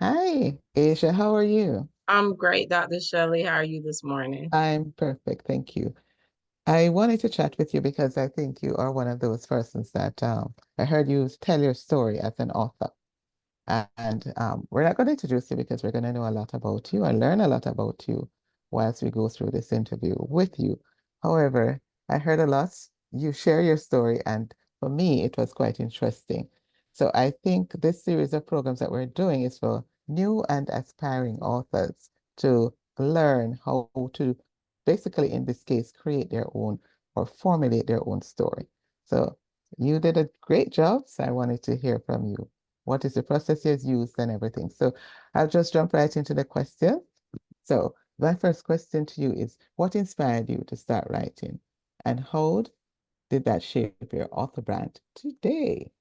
Hi, Asia, how are you? I'm great, Dr. Shelly. How are you this morning? I'm perfect, thank you. I wanted to chat with you because I think you are one of those persons that I heard you tell your story as an author. And we're not going to introduce you because we're going to know a lot about you and learn a lot about you whilst we go through this interview with you. However, I heard a lot. You share your story, and for me, it was quite interesting. So I think this series of programs that we're doing is for new and aspiring authors to learn how to basically, in this case, create their own or formulate their own story. So you did a great job. So I wanted to hear from you. What is the process you used and everything? So I'll just jump right into the question. So my first question to you is, what inspired you to start writing? And how did that shape your author brand today?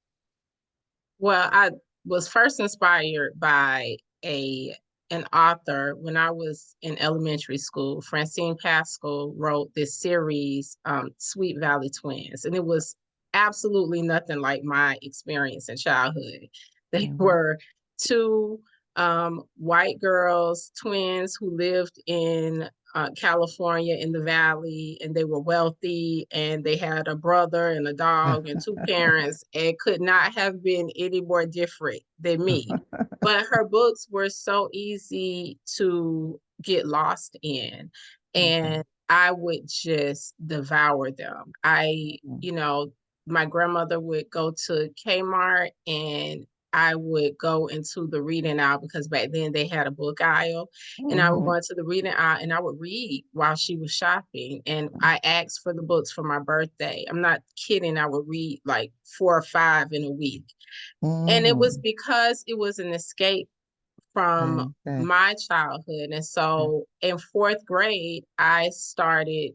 Well, I was first inspired by a an author when I was in elementary school. Francine Pascal wrote this series, Sweet Valley Twins, and it was absolutely nothing like my experience in childhood. They Mhm. were two white girls, twins who lived in California in the valley, and they were wealthy, and they had a brother and a dog and two parents, and could not have been any more different than me. But her books were so easy to get lost in, Okay. and I would just devour them. My grandmother would go to Kmart and I would go into the reading aisle because back then they had a book aisle, and I would Mhm. go into the reading aisle and I would read while she was shopping. And I asked for the books for my birthday. I'm not kidding. I would read like four or five in a week. And it was Mhm. because it was an escape from Right, right, my childhood. And right. so in fourth grade, I started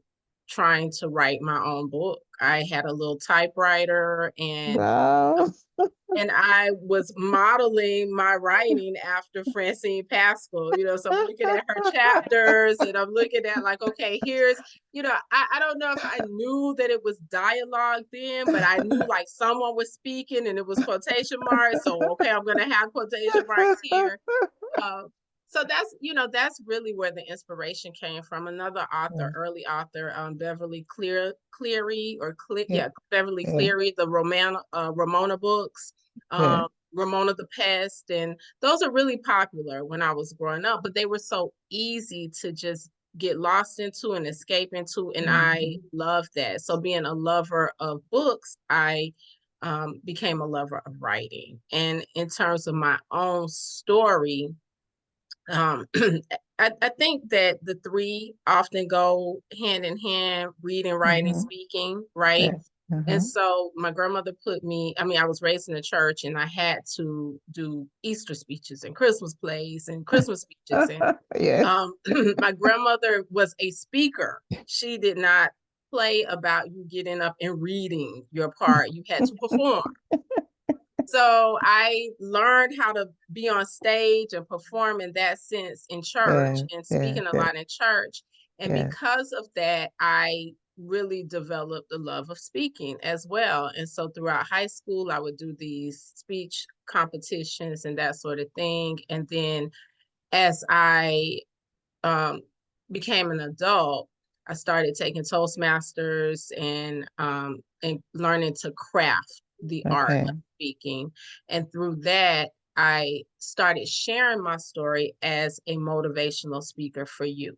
trying to write my own book. I had a little typewriter Wow. and I was modeling my writing after Francine Pascal, so I'm looking at her chapters and I'm looking at like, okay, I don't know if I knew that it was dialogue then, but I knew like someone was speaking and it was quotation marks. So, okay, I'm going to have quotation marks here. Uh, so that's really where the inspiration came from. Another author, Yeah, early author, Cleary yeah, Beverly yeah, Cleary, the Ramona books, yeah. Ramona the Pest, and those are really popular when I was growing up. But they were so easy to just get lost into and escape into, and I Mhm. love that. So being a lover of books, I became a lover of writing. And in terms of my own story, um, I think that the three often go hand in hand, reading, writing, Mhm. speaking, right? Yes. And Mhm. so my grandmother I was raised in a church and I had to do Easter speeches and Christmas plays and Christmas speeches. And Yes. my grandmother was a speaker. She did not play about you getting up and reading your part. You had to perform. So I learned how to be on stage and perform in that sense in church Yeah, and yeah, speaking a yeah, lot in church. And yeah. because of that, I really developed the love of speaking as well. And so throughout high school, I would do these speech competitions and that sort of thing. And then as I um, became an adult, I started taking Toastmasters and learning to craft the art Okay, of speaking. And through that, I started sharing my story as a motivational speaker for you.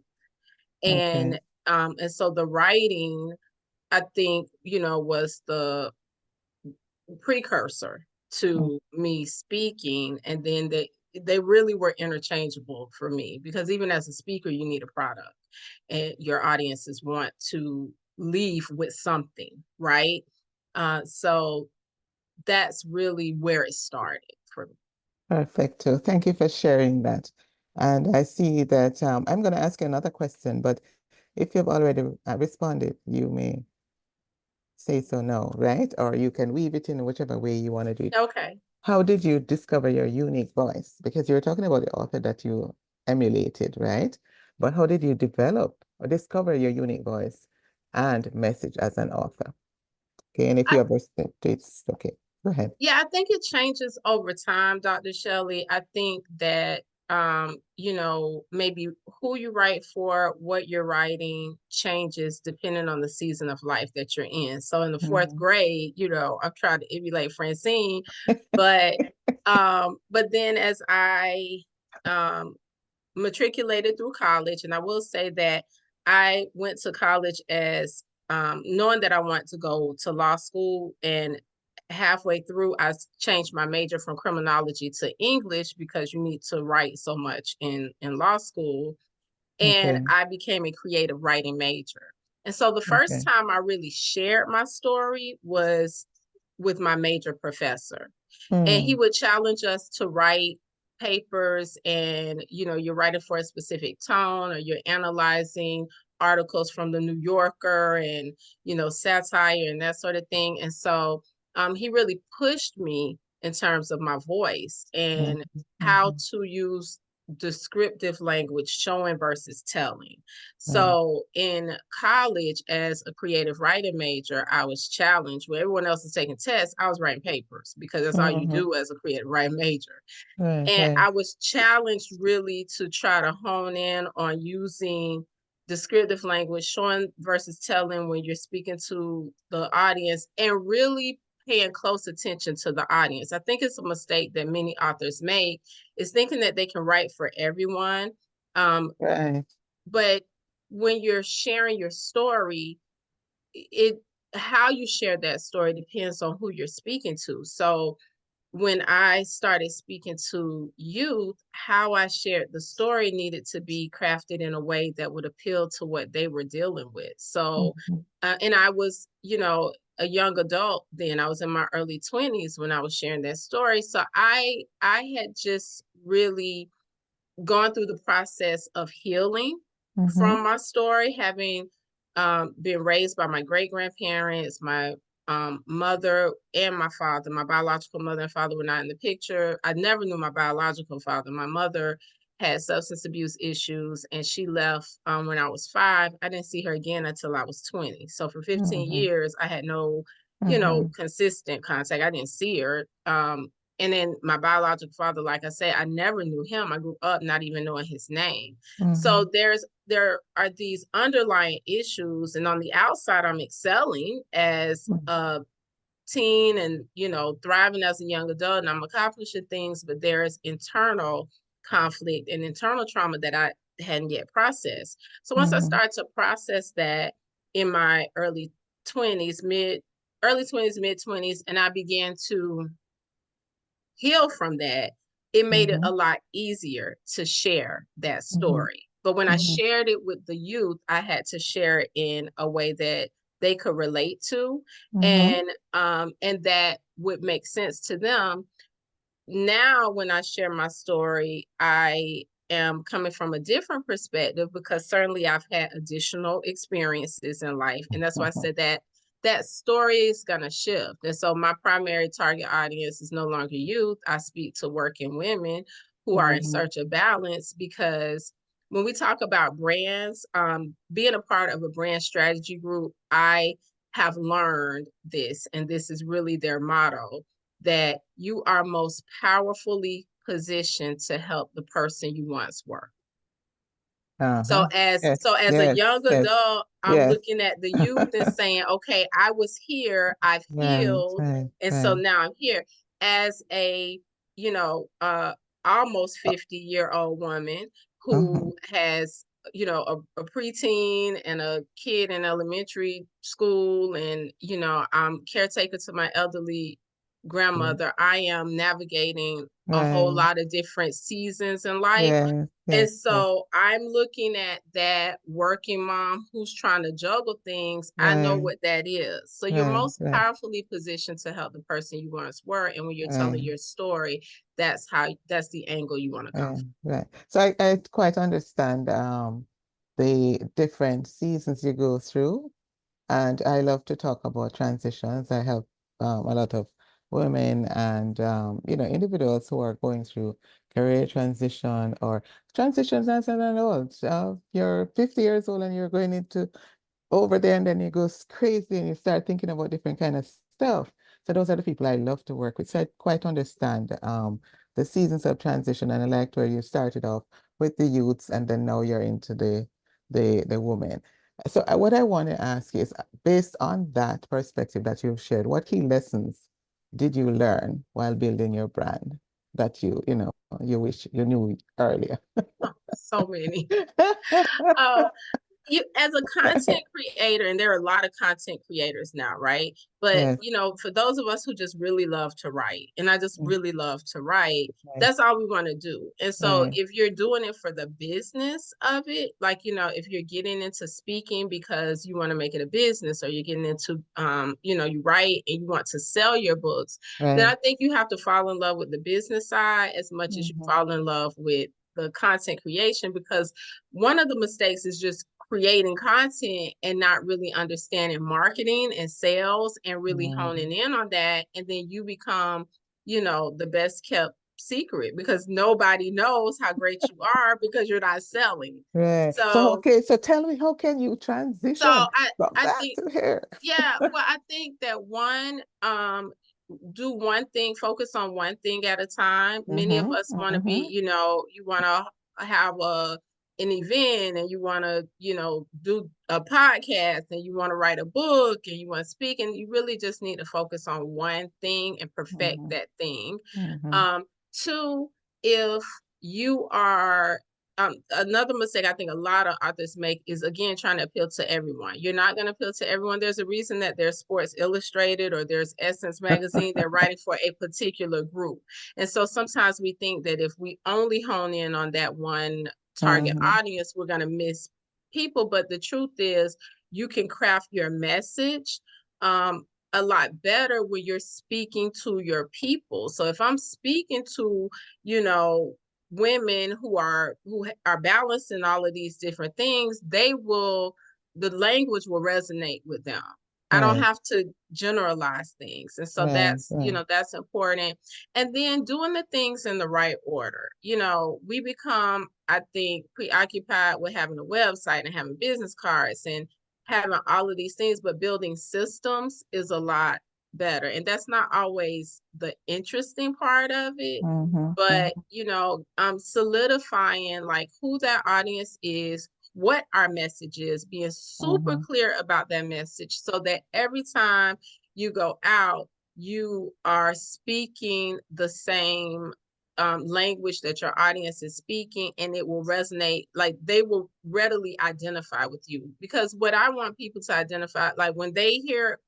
okay. And so the writing, I think, was the precursor Mm. to me speaking. And then they really were interchangeable for me because even as a speaker, you need a product and your audiences want to leave with something, right? So that's really where it started for me. Perfect. So thank you for sharing that. And I see that I'm going to ask you another question, but if you've already responded, you may say so no, right? Or you can weave it in whichever way you want to do it. Okay. How did you discover your unique voice? Because you were talking about the author that you emulated, right? But how did you develop or discover your unique voice and message as an author? Okay, and if I you have respect, it's okay. Go ahead. Yeah, I think it changes over time, Dr. Shelley. I think that maybe who you write for, what you're writing changes depending on the season of life that you're in. So in the fourth Mhm. grade, I've tried to emulate Francine, but then as I um matriculated through college, and I will say that I went to college as knowing that I wanted to go to law school, and halfway through, I changed my major from criminology to English because you need to write so much in law school, and Okay. I became a creative writing major. And so the first Okay. time I really shared my story was with my major professor, and he Mm. would challenge us to write papers, and you're writing for a specific tone, or you're analyzing articles from the New Yorker, and satire and that sort of thing. And so he really pushed me in terms of my voice Mhm. and how Mhm. to use descriptive language, showing versus telling. Right. So in college, as a creative writing major, I was challenged where everyone else is taking tests. I was writing papers because that's all you Mhm. do as a creative writing major. Right. And Right. I was challenged really to try to hone in on using descriptive language, showing versus telling when you're speaking to the audience, and really paying close attention to the audience. I think it's a mistake that many authors make, is thinking that they can write for everyone. Um, Right. but when you're sharing your story, it how you share that story depends on who you're speaking to. So when I started speaking to youth, how I shared the story needed to be crafted in a way that would appeal to what they were dealing with. So, Mhm. and I was, a young adult then. I was in my early 20s when I was sharing that story. So I had just really gone through the process of healing Mhm. from my story, having been raised by my great grandparents, my mother and my father. My biological mother and father were not in the picture. I never knew my biological father. My mother had substance abuse issues, and she left when I was 5. I didn't see her again until I was 20. So for 15 Mhm. years, I had no, Mhm. consistent contact. I didn't see her. And then my biological father, like I said, I never knew him. I grew up not even knowing his name. So Mhm. there are these underlying issues, and on the outside, I'm excelling as Mhm. a teen, and thriving as a young adult, and I'm accomplishing things, but there's internal conflict and internal trauma that I hadn't yet processed. So once I Mhm. started to process that in my 20s, early 20s, mid 20s, and I began to heal from that, it made it a Mhm. lot easier to share that Mhm. story. But when I Mhm. shared it with the youth, I had to share it in a way that they could relate to, Mhm. and that would make sense to them. Now when I share my story, I am coming from a different perspective, because certainly I've had additional experiences in life. And that's why I Mhm. said that that story is going to shift. And so my primary target audience is no longer youth. I speak to working women who are in Mhm. search of balance, because when we talk about brands, being a part of a brand strategy group, I have learned this, and this is really their motto, that you are most powerfully positioned to help the person you once were. So Uh-huh. so Yes. as a Yes. young Yes. adult, I'm Yes. looking at the youth and saying, okay, I was here, I've Right. healed, Right. and so Right. now I'm here. As a, you know, uh almost 50-year-old woman Mhm. who has, a preteen and a kid in elementary school, and I'm caretaker to my elderly grandmother, I am navigating a whole Right. lot of different seasons in life. Yes. And Yes. Yes. so I'm looking at that working mom who's trying to juggle things. I know Right. what that is. So you're Right. most Right. powerfully positioned to help the person you once were. And when you're telling Right. your story, that's the angle you want to come Right. from. Right. So I quite understand the different seasons you go through. And I love to talk about transitions. I help a lot of women and individuals who are going through career transition or transitions as an adult. You're 50 years old and you're going into over there, and then you go crazy and you start thinking about different kind of stuff. So those are the people I love to work with. So I quite understand the seasons of transition, and I liked where you started off with the youths, and then now you're into the women. So what I want to ask is, based on that perspective that you've shared, what key lessons did you learn while building your brand that you wish you knew earlier? Oh, so many. Uh, you as a content creator, and there are a lot of content creators now, right? But Yes. for those of us who just really love to write, and I just Mm, really love to write, right. that's all we want to do. And so Right. if you're doing it for the business of it, like if you're getting into speaking because you want to make it a business, or you're getting into you write and you want to sell your books, then Right. I think you have to fall in love with the business side as much as you Mm-hmm. fall in love with the content creation, because one of the mistakes is just creating content and not really understanding marketing and sales and really Mm-hmm. honing in on that. And then you become, the best kept secret, because nobody knows how great you are because you're not selling. Right. So So, okay, so tell me, how can you so transition from I that think, to here? yeah, well, I think that do one thing, focus on one thing at a time. Many of Mm-hmm. us want to be, Mm-hmm. you want to have an event, and you want to, do a podcast, and you want to write a book, and you want to speak, and you really just need to focus on one thing and perfect Mm-hmm. that thing. Mm-hmm. Two, if you are another mistake I think a lot of authors make is, again, trying to appeal to everyone. You're not going to appeal to everyone. There's a reason that there's Sports Illustrated or there's Essence Magazine. They're writing for a particular group. And so sometimes we think that if we only hone in on that one target Mm-hmm. audience, we're going to miss people. But the truth is, you can craft your message a lot better when you're speaking to your people. So if I'm speaking to, you know, women who are balancing all of these different things, the language will resonate with them. I don't Right. have to generalize things. And so Right. that's, Right. that's important. And then doing the things in the right order. We become, I think, preoccupied with having a website and having business cards and having all of these things, but building systems is a lot better. And that's not always the interesting part of it, Mm-hmm. but Mm-hmm. solidifying like who that audience is, what our message is, being super Mm-hmm. clear about that message, so that every time you go out, you are speaking the same language that your audience is speaking, and it will resonate. Like, they will readily identify with you, because what I want people to identify, like when they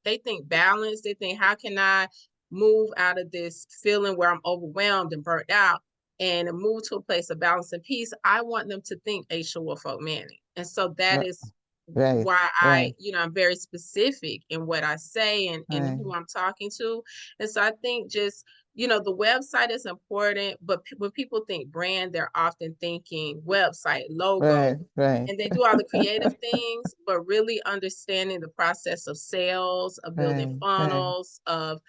think balance, they think, how can I move out of this feeling where I'm overwhelmed and burnt out and move to a place of balance and peace? I want them to think Asiah Wolfolk-Manning. And so that is Right. why Right. I'm very specific in what I say and Right. who I'm talking to. And so I think just, the website is important, but when people think brand, they're often thinking website, logo, Right. Right. and they do all the creative things, but really understanding the process of sales, of building Right. Right. funnels, of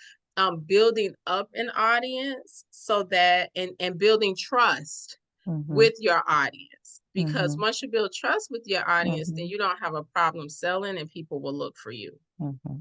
building up an audience, so that and building trust Mm-hmm. with your audience. Because Mm-hmm. once you build trust with your audience, then Mm-hmm. you don't have a problem selling, and people will look for you.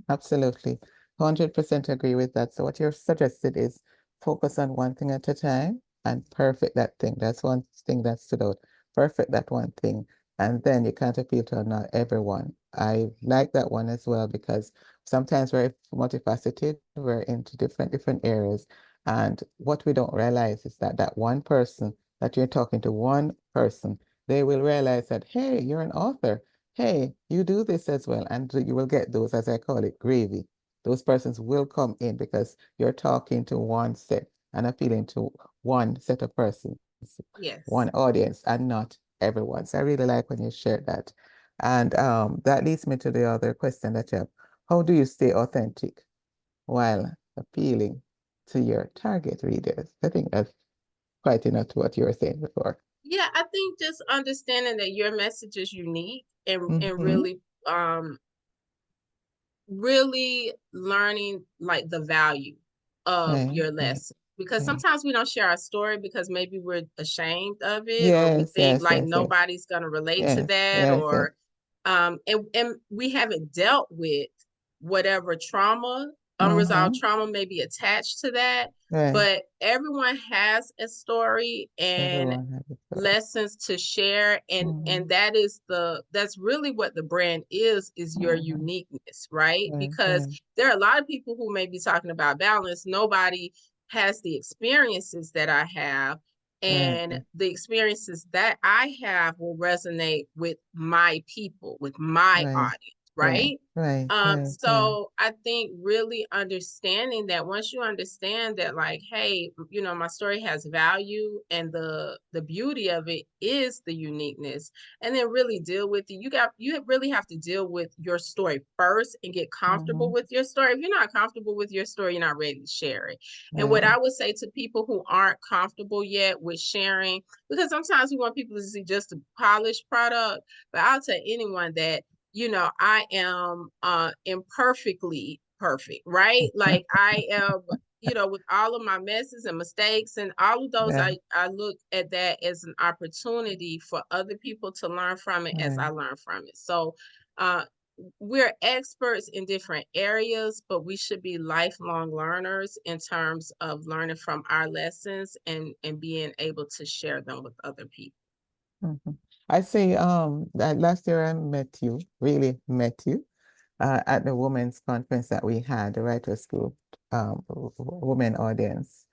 Absolutely. 100% agree with that. So what you've suggested is focus on one thing at a time and perfect that thing. That's one thing that stood out. Perfect that one thing. And then you can't appeal to not everyone. I like that one as well, because sometimes we're multifaceted. We're into different areas. And what we don't realize is that that one person that you're talking to, one person, they will realize that, hey, you're an author. Hey, you do this as well. And you will get those, as I call it, gravy. Those persons will come in because you're talking to one set and appealing to one set of persons, one Yes. audience, and not everyone. So I really like when you share that. And that leads me to the other question that you have. How do you stay authentic while appealing to your target readers? I think that's quite enough to what you were saying before. Yeah, I think just understanding that your message is unique, and Mm-hmm. really learning like the value of Right, your right, lesson, because right. sometimes we don't share our story because maybe we're ashamed of it, or we Yes, think yes, like yes, yes. nobody's going to relate to Yes, that, yes, yes. or and we haven't dealt with whatever trauma unresolved trauma may be attached to that, Right. but everyone has a story and Everyone has a story. lessons to share, and that's really what the brand is your uniqueness, right? Right, Because right, there are a lot of people who may be talking about balance. Nobody has the experiences that I have, right, and the experiences that I have will resonate with my people, with my right, audience, right, right? right, right, right. So I think really understanding that, once you understand that, like, hey, my story has value, and the beauty of it is the uniqueness, and then really deal with it. You really have to deal with your story first and get comfortable Mm-hmm. with your story. If you're not comfortable with your story, you're not ready to share it. And what Right. I would say to people who aren't comfortable yet with sharing, because sometimes we want people to see just a polished product, but I'll tell anyone that I am imperfectly perfect, right? Like I am, with all of my messes and mistakes and all of those, Yeah. I look at that as an opportunity for other people to learn from it as I Right. learn from it. So uh we're experts in different areas, but we should be lifelong learners in terms of learning from our lessons and being able to share them with other people. Mhm. I say, that last year I met you, really met you, at the women's conference that we had, the Writers Group, women audience.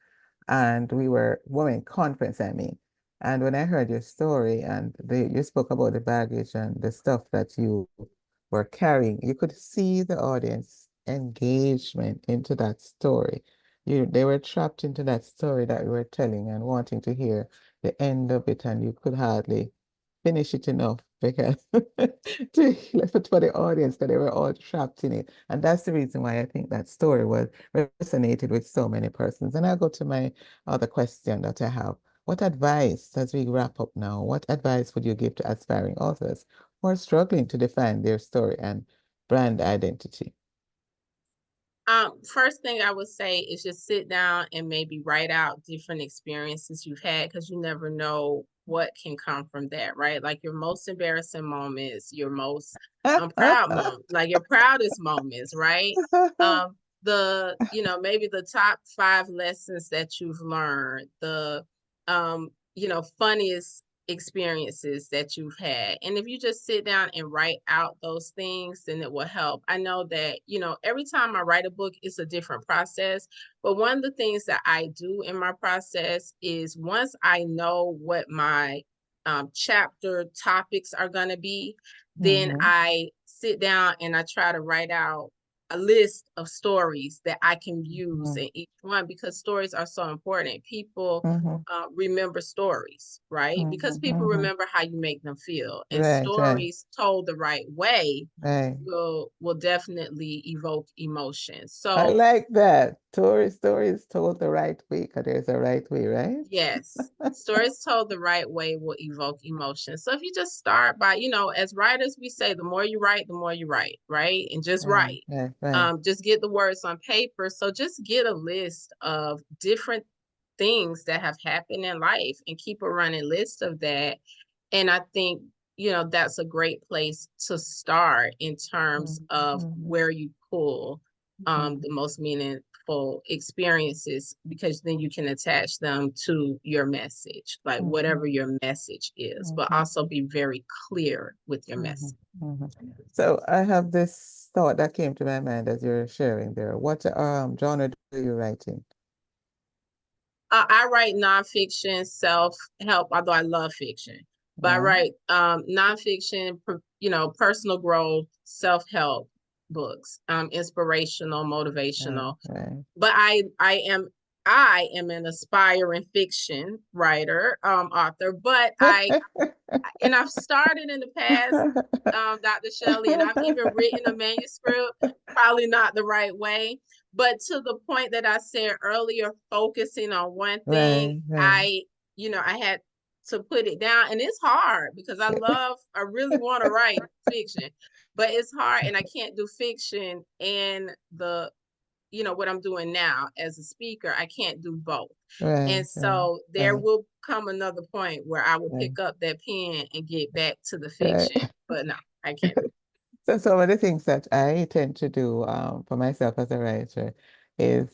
And we were women conference, I mean. And when I heard your story and you spoke about the baggage and the stuff that you were carrying, you could see the audience engagement into that story. They were trapped into that story that you were telling and wanting to hear the end of it, and you could hardly finish it enough because for the audience that they were all trapped in it. And that's the reason why I think that story was resonated with so many persons. And I'll go to my other question that I have. What advice, as we wrap up now, what advice would you give to aspiring authors who are struggling to define their story and brand identity? First thing I would say is just sit down and maybe write out different experiences you've had, because you never know what can come from that, right? Like your most embarrassing moments, your most proud moments, like your proudest moments, right? Maybe the top 5 lessons that you've learned, the funniest experiences that you've had. And if you just sit down and write out those things, then it will help. I know that, every time I write a book, it's a different process. But one of the things that I do in my process is, once I know what my chapter topics are going to be, then Mm-hmm, I sit down and I try to write out a list of stories that I can use in each one, because stories are so important. People mm-hmm, remember stories, right? Because mm-hmm, people mm-hmm. remember how you make them feel, and Right, right, stories told the right way right. will definitely evoke emotion. I So like that. Stories told the right way, because there's a right way, right? yes, stories told the right way will evoke emotion. So if you just start by, as writers, we say the more you write, the more you write, right? And just Right, write. right, right. Just get the words on paper. So just get a list of different things that have happened in life and keep a running list of that. And I think, that's a great place to start in terms of Mm-hmm, where you pull mm-hmm, the most meaningful experiences, because then you can attach them to your message, like mm-hmm, whatever your message is, but mm-hmm, also be very clear with your mm-hmm, message. mm-hmm. So I have this thought that came to my mind as you're sharing there. What genre do you write in? I write nonfiction, self-help, although I love fiction. But I Yeah, write nonfiction, personal growth, self-help books, inspirational, right, motivational. right. But I am an aspiring fiction writer, author, but I've started in the past, Dr. Shelly, and I've even written a manuscript, probably not the right way. But to the point that I said earlier, focusing on one thing, Right, right. I had to put it down. And it's hard because I really want to write fiction, but it's hard, and I can't do fiction and what I'm doing now as a speaker. I can't do both. And Right, right, so there right, will come another point where I will right, pick up that pen and get back to the right. fiction. But no, I can't do it. So some of the things that I tend to do for myself as a writer is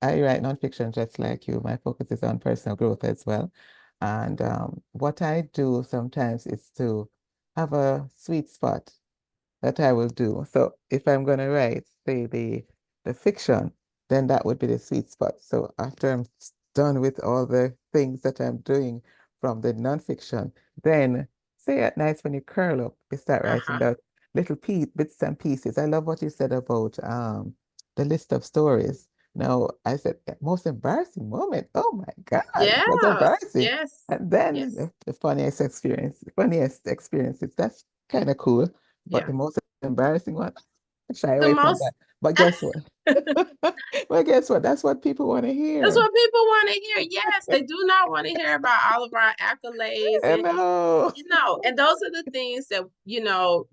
I write nonfiction just like you. My focus is on personal growth as well. And what I do sometimes is to have a sweet spot that I will do. So if I'm going to write, say, the fiction, then that would be the sweet spot. So after I'm done with all the things that I'm doing from the nonfiction, then say at night when you curl up, you start writing Uh-huh. that little bits and pieces. I love what you said about the list of stories. Now, I said, most embarrassing moment. Oh my God, it was Yes, embarrassing. yes, And then yes, the funniest experiences. That's kind of cool. But yeah. the most embarrassing one, shy The away from most that. But guess what? Well, guess what? That's what people want to That's hear. what people want to hear. Yes, they do not want to hear about all of our accolades I and know. and those are the things that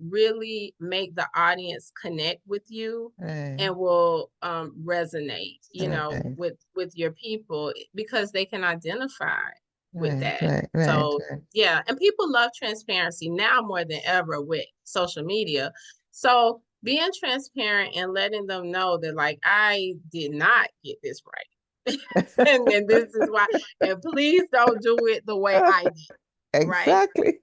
really make the audience connect with you Right, and will resonate, right, with your people because they can identify with right, that. right, right, So, right. yeah, and people love transparency now more than ever with social media. So, being transparent and letting them know that like I did not get this right. And this is why. And please don't do it the way I did, right? Exactly.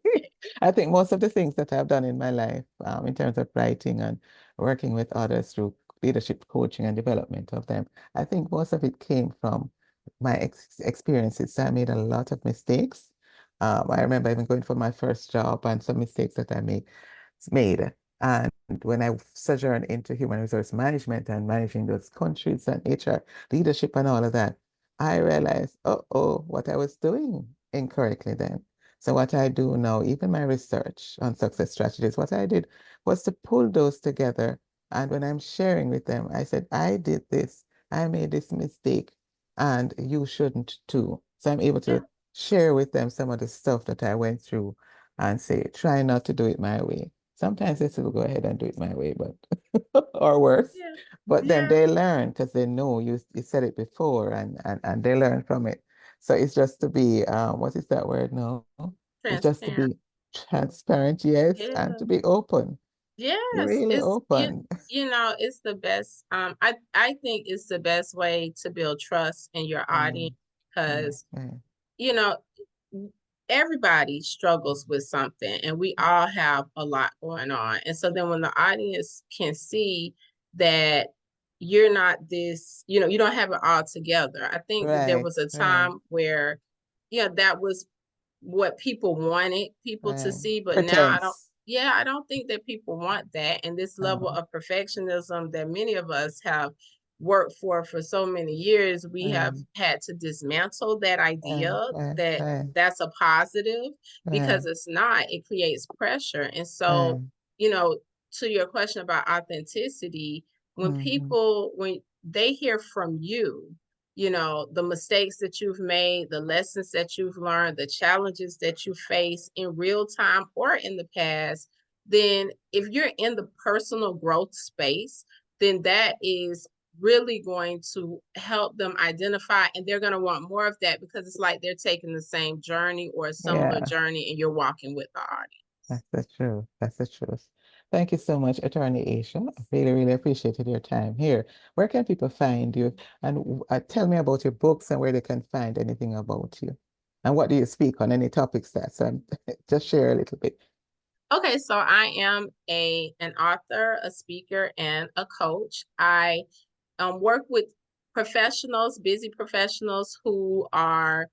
I think most of the things that I've done in my life, in terms of writing and working with others through leadership coaching and development of them, I think most of it came from my experiences. So I made a lot of mistakes. I remember even going for my first job and some mistakes that made. And when I sojourned into human resource management and managing those countries and HR leadership and all of that, I realized, oh, what I was doing incorrectly then. So what I do now, even my research on success strategies, what I did was to pull those together. And when I'm sharing with them, I said, I did this, I made this mistake, and you shouldn't too. So I'm able Yeah, to share with them some of the stuff that I went through and say, try not to do it my way. Sometimes they still go ahead and do it my way, but or worse. yeah, But then yeah. they learn because they know you said it before and they learn from it. So it's just to be what is that word now? It's just to Transparent. be transparent, yes, and Yeah. to be open. Yes, Really it's open. it's the best. I think it's the best way to build trust in your Mm, audience mm, because mm. you know everybody struggles with something and we all have a lot going on. And so then when the audience can see that you're not this, you don't have it all together. I think that there Right, was a right, time where that was what people wanted people to right. see, but now Pretense. I don't think that people want that. And this level Oh, of perfectionism that many of us have worked for so many years, we have right, had to dismantle that idea right, right, that right, that's a positive right, because it's not. It creates pressure. And so, right. you know, to your question about authenticity, Mm-hmm. when they hear from you, the mistakes that you've made, the lessons that you've learned, the challenges that you face in real time or in the past, then if you're in the personal growth space, then that is really going to help them identify and they're going to want more of that because it's like they're taking the same journey or a similar Yeah. journey and you're walking with the audience. That's the truth. That's the truth. Thank you so much, Attorney Asia. I really, really appreciated your time here. Where can people find you? And tell me about your books and where they can find anything about you. And what do you speak on? Any topics that? So just share a little bit. Okay, so I am an author, a speaker, and a coach. I work with professionals, busy professionals who are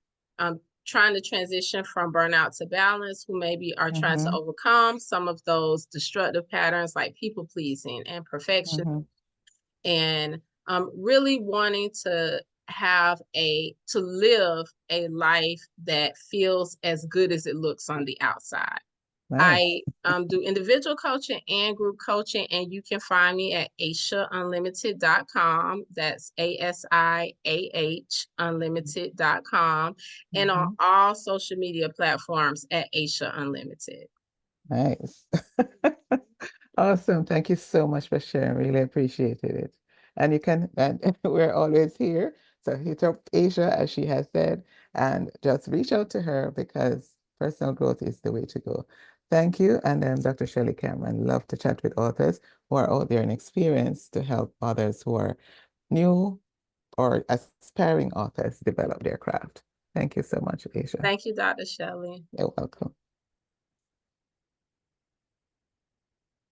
trying to transition from burnout to balance, who maybe are trying to Mm-hmm, overcome some of those destructive patterns like people pleasing and perfection, mm-hmm. and really wanting to live a life that feels as good as it looks on the outside. Nice. I do individual coaching and group coaching, and you can find me at asiaunlimited.com. That's ASIAH unlimited.com, and on Mm-hmm. all social media platforms at Asia Unlimited. Nice. Awesome. Thank you so much for sharing. Really appreciated it. And we're always here. So hit up Asia, as she has said, and just reach out to her because personal growth is the way to go. Thank you. And then Dr. Shelly Cameron, love to chat with authors who are out there in experience to help others who are new or aspiring authors develop their craft. Thank you so much, Asia. Thank you, Dr. Shelley. You're welcome.